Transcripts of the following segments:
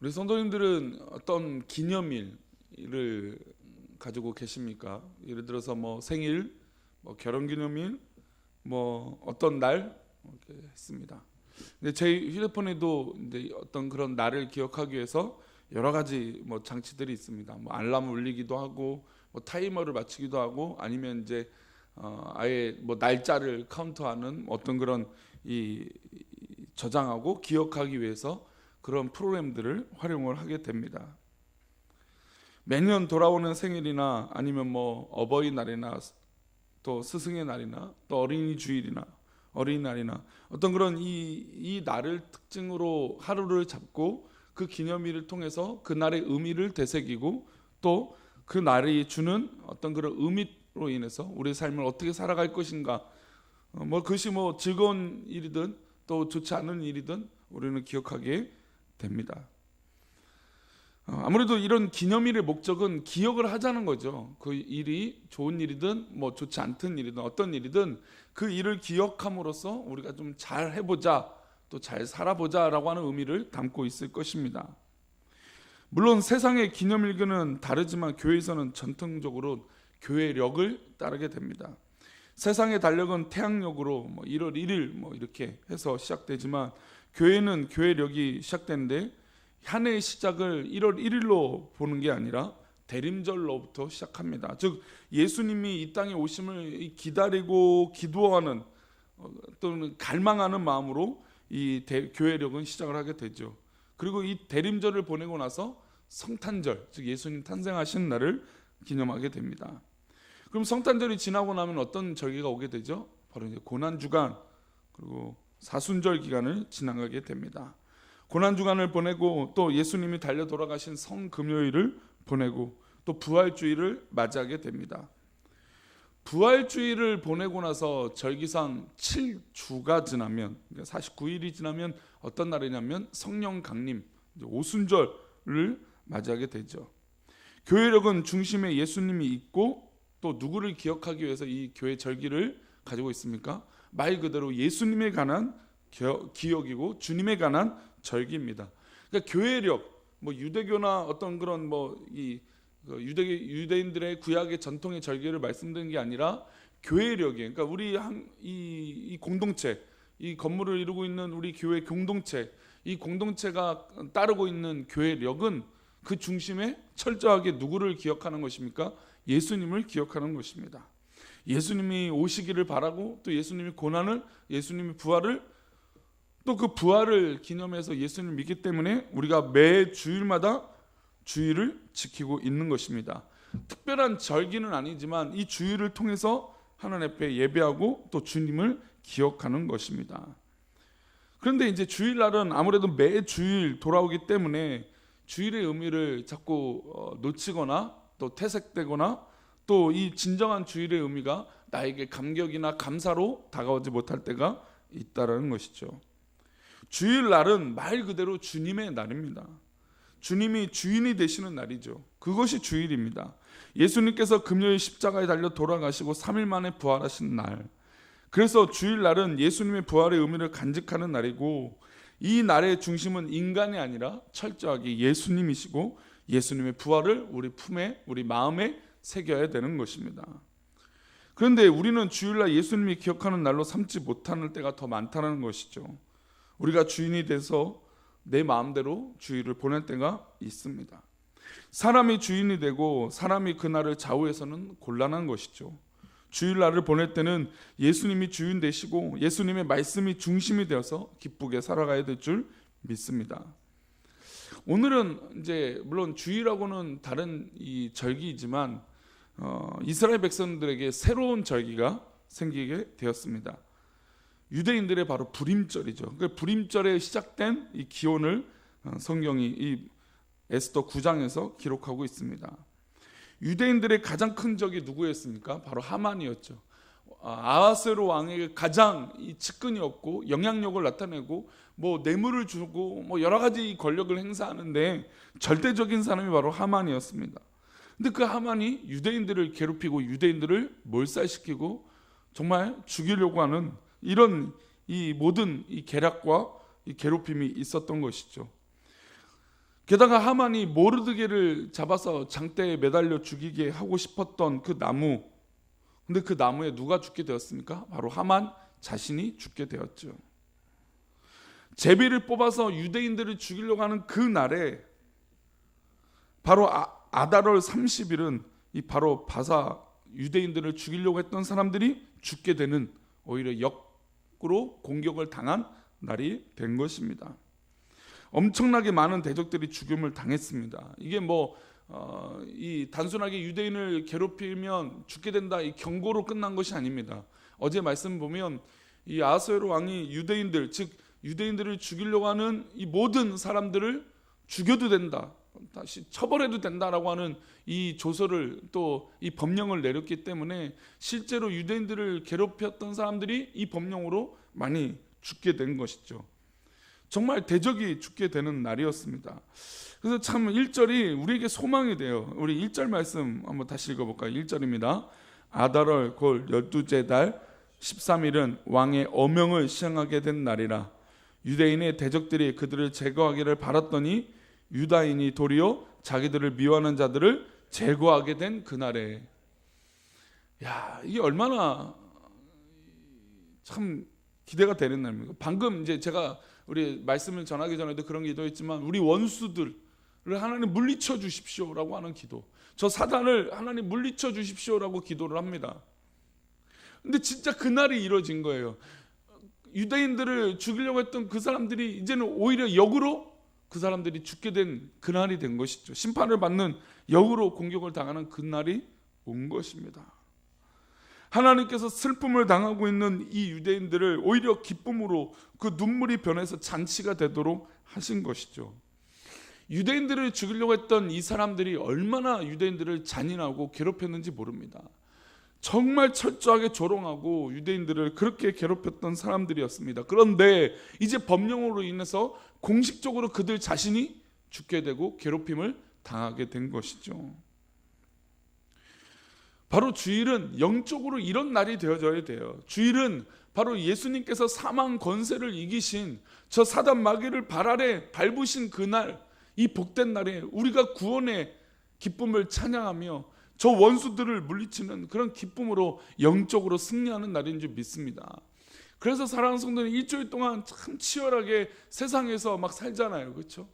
우리 성도님들은 어떤 기념일을 가지고 계십니까? 예를 들어서 뭐 생일, 뭐 결혼기념일, 뭐 어떤 날 이렇게 했습니다. 근데 제 휴대폰에도 이제 어떤 그런 날을 기억하기 위해서 여러 가지 뭐 장치들이 있습니다. 뭐 알람 울리기도 하고, 뭐 타이머를 맞추기도 하고, 아니면 이제 아예 뭐 날짜를 카운트하는 어떤 그런 이 저장하고 기억하기 위해서 그런 프로그램들을 활용을 하게 됩니다. 매년 돌아오는 생일이나 아니면 뭐 어버이날이나 또 스승의 날이나 또 어린이 주일이나 어린이날이나 어떤 그런 이 날을 특징으로 하루를 잡고 그 기념일을 통해서 그 날의 의미를 되새기고 또 그 날이 주는 어떤 그런 의미로 인해서 우리의 삶을 어떻게 살아갈 것인가, 뭐 그것이 뭐 즐거운 일이든 또 좋지 않은 일이든 우리는 기억하게 됩니다. 아무래도 이런 기념일의 목적은 기억을 하자는 거죠. 그 일이 좋은 일이든 뭐 좋지 않던 일이든 어떤 일이든 그 일을 기억함으로써 우리가 좀 잘 해보자, 또 잘 살아보자라고 하는 의미를 담고 있을 것입니다. 물론 세상의 기념일과는 다르지만 교회에서는 전통적으로 교회력을 따르게 됩니다. 세상의 달력은 태양력으로 뭐 1월 1일 뭐 이렇게 해서 시작되지만 교회는 교회력이 시작되는데 한 해의 시작을 1월 1일로 보는 게 아니라 대림절로부터 시작합니다. 즉 예수님이 이 땅에 오심을 기다리고 기도하는 또는 갈망하는 마음으로 이 교회력은 시작을 하게 되죠. 그리고 이 대림절을 보내고 나서 성탄절, 즉 예수님 탄생하신 날을 기념하게 됩니다. 그럼 성탄절이 지나고 나면 어떤 절기가 오게 되죠? 바로 이제 고난주간 그리고 사순절 기간을 지나가게 됩니다. 고난주간을 보내고 또 예수님이 달려 돌아가신 성금요일을 보내고 또 부활주일을 맞이하게 됩니다. 부활주일을 보내고 나서 절기상 7주가 지나면 49일이 지나면 어떤 날이냐면 성령 강림 오순절을 맞이하게 되죠. 교회력은 중심에 예수님이 있고 또 누구를 기억하기 위해서 이 교회 절기를 가지고 있습니까? 말 그대로 예수님에 관한 기억이고 주님에 관한 절기입니다. 그러니까 교회력, 뭐 유대교나 어떤 그런 뭐 이 유대인들의 구약의 전통의 절기를 말씀드린 게 아니라 교회력이에요. 그러니까 우리 이 공동체, 이 건물을 이루고 있는 우리 교회 공동체, 이 공동체가 따르고 있는 교회력은 그 중심에 철저하게 누구를 기억하는 것입니까? 예수님을 기억하는 것입니다. 예수님이 오시기를 바라고 또 예수님이 고난을, 예수님이 부활을, 또 그 부활을 기념해서 예수님을 믿기 때문에 우리가 매 주일마다 주일을 지키고 있는 것입니다. 특별한 절기는 아니지만 이 주일을 통해서 하나님 앞에 예배하고 또 주님을 기억하는 것입니다. 그런데 이제 주일날은 아무래도 매 주일 돌아오기 때문에 주일의 의미를 자꾸 놓치거나 또 퇴색되거나 또 이 진정한 주일의 의미가 나에게 감격이나 감사로 다가오지 못할 때가 있다라는 것이죠. 주일날은 말 그대로 주님의 날입니다. 주님이 주인이 되시는 날이죠. 그것이 주일입니다. 예수님께서 금요일 십자가에 달려 돌아가시고 3일 만에 부활하신 날. 그래서 주일날은 예수님의 부활의 의미를 간직하는 날이고 이 날의 중심은 인간이 아니라 철저하게 예수님이시고 예수님의 부활을 우리 품에, 우리 마음에 새겨야 되는 것입니다. 그런데 우리는 주일날 예수님이 기억하는 날로 삼지 못하는 때가 더 많다는 것이죠. 우리가 주인이 돼서 내 마음대로 주일을 보낼 때가 있습니다. 사람이 주인이 되고 사람이 그 날을 좌우해서는 곤란한 것이죠. 주일날을 보낼 때는 예수님이 주인 되시고 예수님의 말씀이 중심이 되어서 기쁘게 살아가야 될 줄 믿습니다. 오늘은 이제 물론 주일하고는 다른 이 절기이지만 이스라엘 백성들에게 새로운 절기가 생기게 되었습니다. 유대인들의 바로 불임절이죠. 그 불임절에 시작된 이 기원을 성경이 이 에스더 9장에서 기록하고 있습니다. 유대인들의 가장 큰 적이 누구였습니까? 바로 하만이었죠. 아하스웨로 왕에게 가장 이 측근이 없고 영향력을 나타내고 뭐 뇌물을 주고 뭐 여러 가지 권력을 행사하는데 절대적인 사람이 바로 하만이었습니다. 근데 그 하만이 유대인들을 괴롭히고 유대인들을 몰살시키고 정말 죽이려고 하는 이런 이 모든 이 계략과 이 괴롭힘이 있었던 것이죠. 게다가 하만이 모르드게를 잡아서 장대에 매달려 죽이게 하고 싶었던 그 나무, 근데 그 나무에 누가 죽게 되었습니까? 바로 하만 자신이 죽게 되었죠. 제비를 뽑아서 유대인들을 죽이려고 하는 그 날에 바로 아달월 30일은 이 바로 바사 유대인들을 죽이려고 했던 사람들이 죽게 되는, 오히려 역으로 공격을 당한 날이 된 것입니다. 엄청나게 많은 대적들이 죽임을 당했습니다. 이게 이 단순하게 유대인을 괴롭히면 죽게 된다 이 경고로 끝난 것이 아닙니다. 어제 말씀 보면 이 아하스웨로 왕이 유대인들, 즉 유대인들을 죽이려고 하는 이 모든 사람들을 죽여도 된다, 다시 처벌해도 된다라고 하는 이 조서를, 또 이 법령을 내렸기 때문에 실제로 유대인들을 괴롭혔던 사람들이 이 법령으로 많이 죽게 된 것이죠. 정말 대적이 죽게 되는 날이었습니다. 그래서 참 1절이 우리에게 소망이 돼요. 우리 1절 말씀 한번 다시 읽어볼까요? 1절입니다. 아달월 골 12째 달 13일은 왕의 어명을 시행하게 된 날이라. 유대인의 대적들이 그들을 제거하기를 바랐더니 유다인이 도리어 자기들을 미워하는 자들을 제거하게 된 그날에. 이게 얼마나 참 기대가 되는 날입니까? 방금 이제 제가 우리 말씀을 전하기 전에도 그런 기도했지만, 우리 원수들을 하나님 물리쳐 주십시오라고 하는 기도, 저 사단을 하나님 물리쳐 주십시오라고 기도를 합니다. 근데 진짜 그날이 이루어진 거예요. 유대인들을 죽이려고 했던 그 사람들이 이제는 오히려 역으로 그 사람들이 죽게 된 그날이 된 것이죠. 심판을 받는, 역으로 공격을 당하는 그날이 온 것입니다. 하나님께서 슬픔을 당하고 있는 이 유대인들을 오히려 기쁨으로, 그 눈물이 변해서 잔치가 되도록 하신 것이죠. 유대인들을 죽이려고 했던 이 사람들이 얼마나 유대인들을 잔인하고 괴롭혔는지 모릅니다. 정말 철저하게 조롱하고 유대인들을 그렇게 괴롭혔던 사람들이었습니다. 그런데 이제 법령으로 인해서 공식적으로 그들 자신이 죽게 되고 괴롭힘을 당하게 된 것이죠. 바로 주일은 영적으로 이런 날이 되어져야 돼요. 주일은 바로 예수님께서 사망 권세를 이기신, 저 사단 마귀를 발 아래 밟으신 그날, 이 복된 날에 우리가 구원의 기쁨을 찬양하며 저 원수들을 물리치는 그런 기쁨으로 영적으로 승리하는 날인 줄 믿습니다. 그래서 사랑하는 성도는 일주일 동안 참 치열하게 세상에서 막 살잖아요. 그렇죠?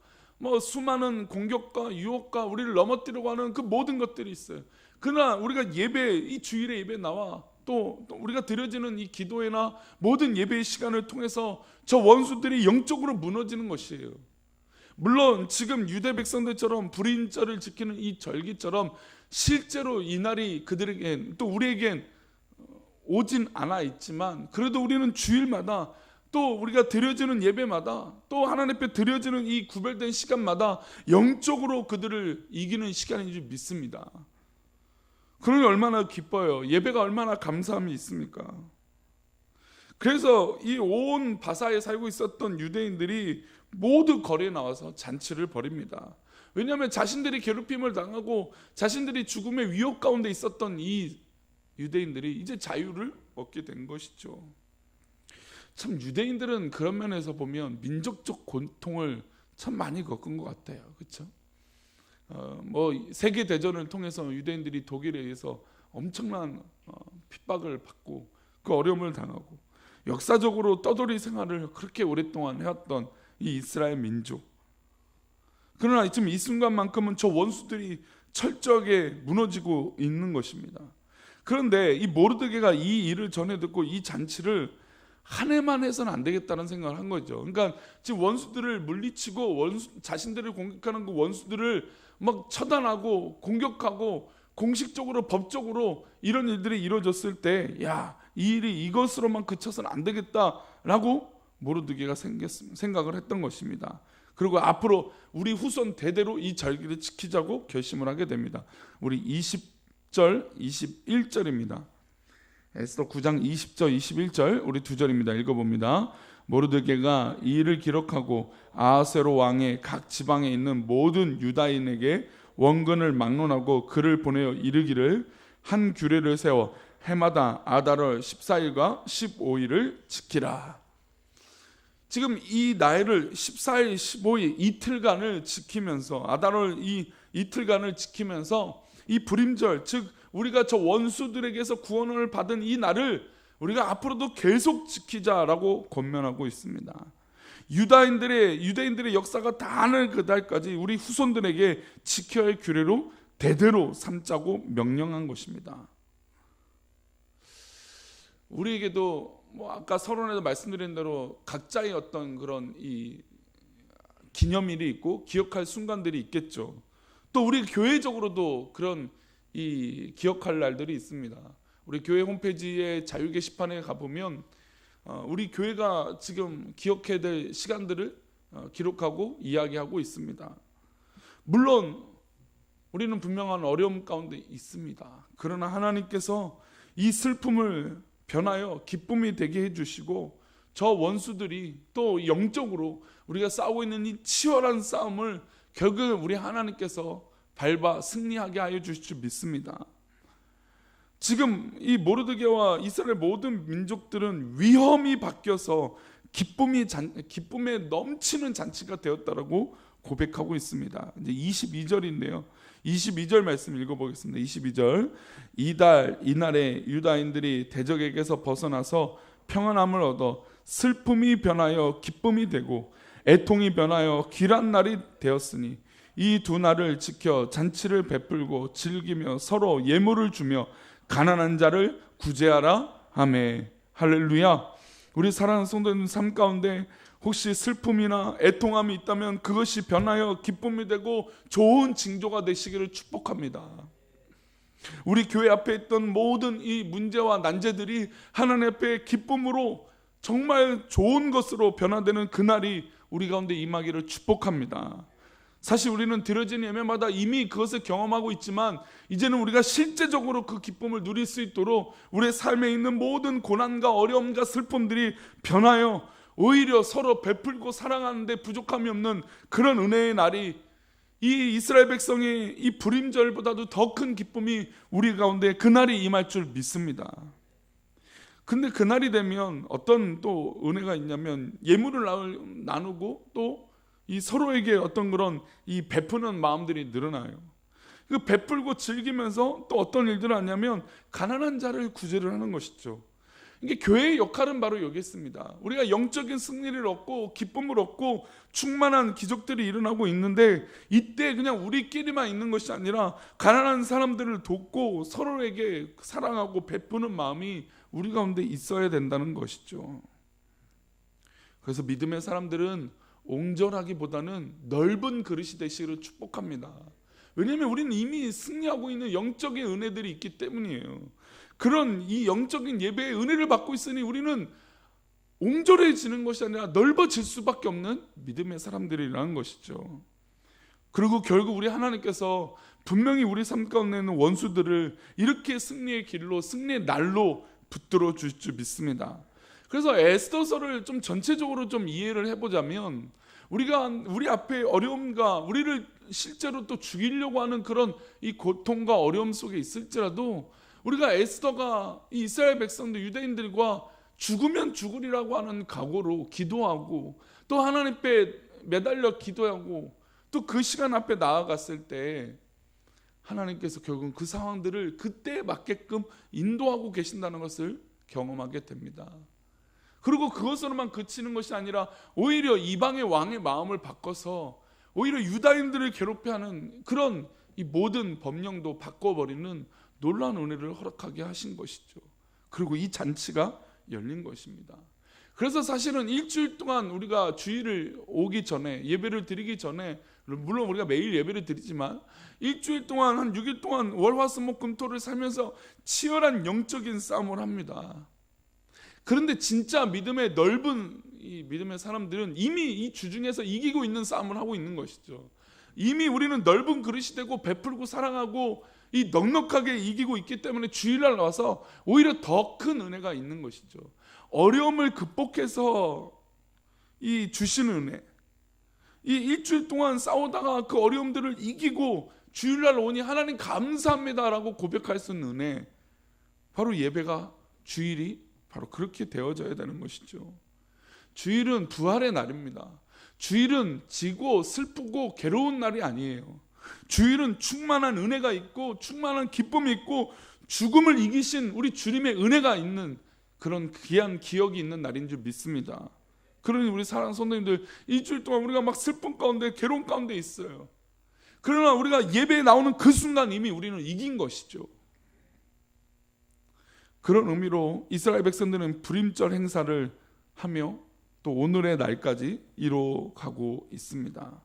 수많은 공격과 유혹과 우리를 넘어뜨리려고 하는 그 모든 것들이 있어요. 그러나 우리가 예배, 이 주일에 예배 나와 또 우리가 드려지는 이 기도회나 모든 예배의 시간을 통해서 저 원수들이 영적으로 무너지는 것이에요. 물론 지금 유대 백성들처럼 불임절을 지키는 이 절기처럼 실제로 이 날이 그들에겐, 또 우리에겐 오진 않아 있지만, 그래도 우리는 주일마다, 또 우리가 드려지는 예배마다, 또 하나님 앞에 드려지는 이 구별된 시간마다 영적으로 그들을 이기는 시간인 줄 믿습니다. 그러니 얼마나 기뻐요. 예배가 얼마나 감사함이 있습니까? 그래서 이 온 바사에 살고 있었던 유대인들이 모두 거리에 나와서 잔치를 벌입니다. 왜냐하면 자신들이 괴롭힘을 당하고 자신들이 죽음의 위협 가운데 있었던 이 유대인들이 이제 자유를 얻게 된 것이죠. 참 유대인들은 그런 면에서 보면 민족적 고통을 참 많이 겪은 것 같아요. 그렇죠? 세계 대전을 통해서 유대인들이 독일에 의해서 엄청난 핍박을 받고 그 어려움을 당하고, 역사적으로 떠돌이 생활을 그렇게 오랫동안 해왔던 이 이스라엘 민족. 그러나 지금 이 순간만큼은 저 원수들이 철저하게 무너지고 있는 것입니다. 그런데 이 모르드게가 이 일을 전해 듣고 이 잔치를 한 해만 해서는 안 되겠다는 생각을 한 거죠. 그러니까 지금 원수들을 물리치고 자신들을 공격하는 그 원수들을 막 처단하고 공격하고 공식적으로 법적으로 이런 일들이 이루어졌을 때, 이 일이 이것으로만 그쳐서는 안 되겠다라고 모르드게가 생각을 했던 것입니다. 그리고 앞으로 우리 후손 대대로 이 절기를 지키자고 결심을 하게 됩니다. 우리 20절, 21절입니다. 에스더 9장 20절, 21절 우리 두 절입니다. 읽어봅니다. 모르드게가 이 일을 기록하고 아하스웨로 왕의 각 지방에 있는 모든 유다인에게 원근을 막론하고 글을 보내어 이르기를, 한 규례를 세워 해마다 아달월 14일과 15일을 지키라. 지금 이 나일을 14일, 15일 이틀간을 지키면서 아달월 이 이틀간을 지키면서 이 불임절, 즉 우리가 저 원수들에게서 구원을 받은 이 날을 우리가 앞으로도 계속 지키자라고 권면하고 있습니다. 유대인들의 역사가 다 하는 그날까지 우리 후손들에게 지켜야 할 규례로 대대로 삼자고 명령한 것입니다. 우리에게도 아까 서론에서 말씀드린 대로 각자의 어떤 그런 이 기념일이 있고 기억할 순간들이 있겠죠. 또 우리 교회적으로도 그런 이 기억할 날들이 있습니다. 우리 교회 홈페이지에 자유 게시판에 가보면 우리 교회가 지금 기억해야 될 시간들을 기록하고 이야기하고 있습니다. 물론 우리는 분명한 어려움 가운데 있습니다. 그러나 하나님께서 이 슬픔을 변하여 기쁨이 되게 해주시고 저 원수들이 또 영적으로 우리가 싸우고 있는 이 치열한 싸움을 결국 우리 하나님께서 밟아 승리하게 하여 주실 줄 믿습니다. 지금 이 모르드게와 이스라엘 모든 민족들은 위험이 바뀌어서 기쁨에 넘치는 잔치가 되었다라고 고백하고 있습니다. 이제 22절인데요. 22절 말씀 읽어보겠습니다. 22절. 이날에 유다인들이 대적에게서 벗어나서 평안함을 얻어 슬픔이 변하여 기쁨이 되고 애통이 변하여 귀한 날이 되었으니 이 두 날을 지켜 잔치를 베풀고 즐기며 서로 예물을 주며 가난한 자를 구제하라 하매. 할렐루야. 우리 사랑하는 성도님 삶 가운데 혹시 슬픔이나 애통함이 있다면 그것이 변하여 기쁨이 되고 좋은 징조가 되시기를 축복합니다. 우리 교회 앞에 있던 모든 이 문제와 난제들이 하나님 앞에 기쁨으로 정말 좋은 것으로 변화되는 그날이 우리 가운데 임하기를 축복합니다. 사실 우리는 드려진 예배마다 이미 그것을 경험하고 있지만 이제는 우리가 실제적으로 그 기쁨을 누릴 수 있도록 우리의 삶에 있는 모든 고난과 어려움과 슬픔들이 변하여 오히려 서로 베풀고 사랑하는데 부족함이 없는 그런 은혜의 날이 이 이스라엘 백성의 이 불임절보다도 더 큰 기쁨이 우리 가운데 그날이 임할 줄 믿습니다. 근데 그날이 되면 어떤 또 은혜가 있냐면 예물을 나누고 또 이 서로에게 어떤 그런 이 베푸는 마음들이 늘어나요. 그 베풀고 즐기면서 또 어떤 일들을 하냐면 가난한 자를 구제를 하는 것이죠. 이게 교회의 역할은 바로 여기 있습니다. 우리가 영적인 승리를 얻고 기쁨을 얻고 충만한 기적들이 일어나고 있는데 이때 그냥 우리끼리만 있는 것이 아니라 가난한 사람들을 돕고 서로에게 사랑하고 베푸는 마음이 우리 가운데 있어야 된다는 것이죠. 그래서 믿음의 사람들은 옹졸하기보다는 넓은 그릇이 되시기를 축복합니다. 왜냐하면 우리는 이미 승리하고 있는 영적인 은혜들이 있기 때문이에요. 그런 이 영적인 예배의 은혜를 받고 있으니 우리는 옹졸해지는 것이 아니라 넓어질 수밖에 없는 믿음의 사람들이라는 것이죠. 그리고 결국 우리 하나님께서 분명히 우리 삶 가운데 있는 원수들을 이렇게 승리의 길로 승리의 날로 붙들어 주실 줄 믿습니다. 그래서 에스더서를 좀 전체적으로 좀 이해를 해보자면 우리가 우리 앞에 어려움과 우리를 실제로 또 죽이려고 하는 그런 이 고통과 어려움 속에 있을지라도 우리가 에스더가 이 이스라엘 백성들 유대인들과 죽으면 죽으리라고 하는 각오로 기도하고 또 하나님 앞에 매달려 기도하고 또 그 시간 앞에 나아갔을 때 하나님께서 결국은 그 상황들을 그때에 맞게끔 인도하고 계신다는 것을 경험하게 됩니다. 그리고 그것으로만 그치는 것이 아니라 오히려 이방의 왕의 마음을 바꿔서 오히려 유다인들을 괴롭게 하는 그런 이 모든 법령도 바꿔버리는 놀라운 은혜를 허락하게 하신 것이죠. 그리고 이 잔치가 열린 것입니다. 그래서 사실은 일주일 동안 우리가 주일을 오기 전에 예배를 드리기 전에 물론 우리가 매일 예배를 드리지만 일주일 동안 한 6일 동안 월화수목금토를 살면서 치열한 영적인 싸움을 합니다. 그런데 진짜 믿음의 넓은 이 믿음의 사람들은 이미 이 주중에서 이기고 있는 싸움을 하고 있는 것이죠. 이미 우리는 넓은 그릇이 되고 베풀고 사랑하고 이 넉넉하게 이기고 있기 때문에 주일날 와서 오히려 더 큰 은혜가 있는 것이죠. 어려움을 극복해서 이 주시는 은혜, 이 일주일 동안 싸우다가 그 어려움들을 이기고 주일날 오니 하나님 감사합니다라고 고백할 수 있는 은혜, 바로 예배가 주일이 바로 그렇게 되어져야 되는 것이죠. 주일은 부활의 날입니다. 주일은 지고 슬프고 괴로운 날이 아니에요. 주일은 충만한 은혜가 있고 충만한 기쁨이 있고 죽음을 이기신 우리 주님의 은혜가 있는 그런 귀한 기억이 있는 날인 줄 믿습니다. 그러니 우리 사랑하는 성도님들, 일주일 동안 우리가 막 슬픔 가운데 괴로운 가운데 있어요. 그러나 우리가 예배에 나오는 그 순간 이미 우리는 이긴 것이죠. 그런 의미로 이스라엘 백성들은 불임절 행사를 하며 또 오늘의 날까지 이뤄가고 있습니다.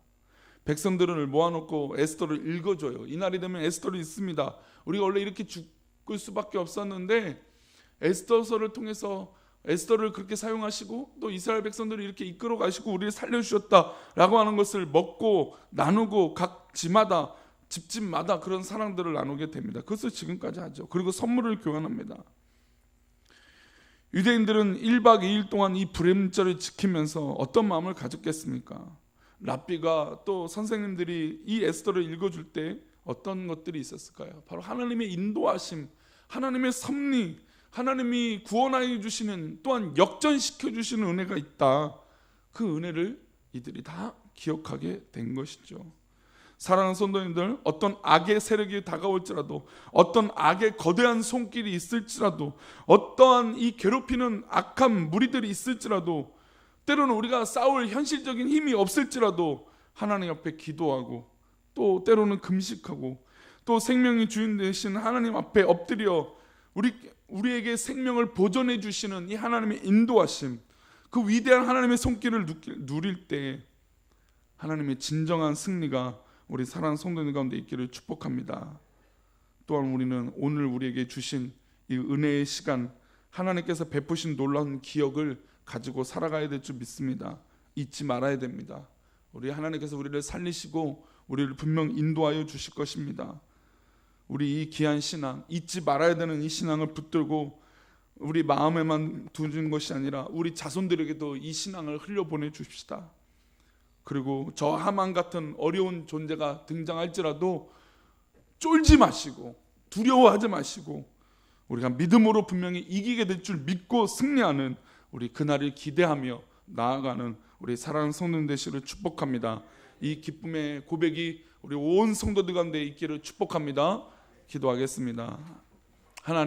백성들을 모아놓고 에스더를 읽어줘요. 이 날이 되면 에스더를 읽습니다. 우리가 원래 이렇게 죽을 수밖에 없었는데 에스더서를 통해서 에스더를 그렇게 사용하시고 또 이스라엘 백성들을 이렇게 이끌어 가시고 우리를 살려주셨다라고 하는 것을 먹고 나누고 각 지마다 집집마다 그런 사랑들을 나누게 됩니다. 그것을 지금까지 하죠. 그리고 선물을 교환합니다. 유대인들은 1박 2일 동안 이 불임절을 지키면서 어떤 마음을 가졌겠습니까? 랍비가 또 선생님들이 이 에스더를 읽어줄 때 어떤 것들이 있었을까요? 바로 하나님의 인도하심, 하나님의 섭리, 하나님이 구원하여 주시는 또한 역전시켜 주시는 은혜가 있다. 그 은혜를 이들이 다 기억하게 된 것이죠. 사랑하는 성도님들, 어떤 악의 세력이 다가올지라도, 어떤 악의 거대한 손길이 있을지라도, 어떠한 이 괴롭히는 악한 무리들이 있을지라도, 때로는 우리가 싸울 현실적인 힘이 없을지라도 하나님 앞에 기도하고 또 때로는 금식하고 또 생명의 주인 되신 하나님 앞에 엎드려 우리에게 생명을 보존해 주시는 이 하나님의 인도하심, 그 위대한 하나님의 손길을 누릴 때 하나님의 진정한 승리가 우리 사랑하는 성도들 가운데 있기를 축복합니다. 또한 우리는 오늘 우리에게 주신 이 은혜의 시간, 하나님께서 베푸신 놀라운 기억을 가지고 살아가야 될 줄 믿습니다. 잊지 말아야 됩니다. 우리 하나님께서 우리를 살리시고 우리를 분명 인도하여 주실 것입니다. 우리 이 귀한 신앙, 잊지 말아야 되는 이 신앙을 붙들고 우리 마음에만 두는 것이 아니라 우리 자손들에게도 이 신앙을 흘려보내 주십시다. 그리고 저 하만 같은 어려운 존재가 등장할지라도 쫄지 마시고 두려워하지 마시고 우리가 믿음으로 분명히 이기게 될 줄 믿고 승리하는 우리 그날을 기대하며 나아가는 우리 사랑하는 성도님 되시기를 축복합니다. 이 기쁨의 고백이 우리 온 성도들 가운데 있기를 축복합니다. 기도하겠습니다.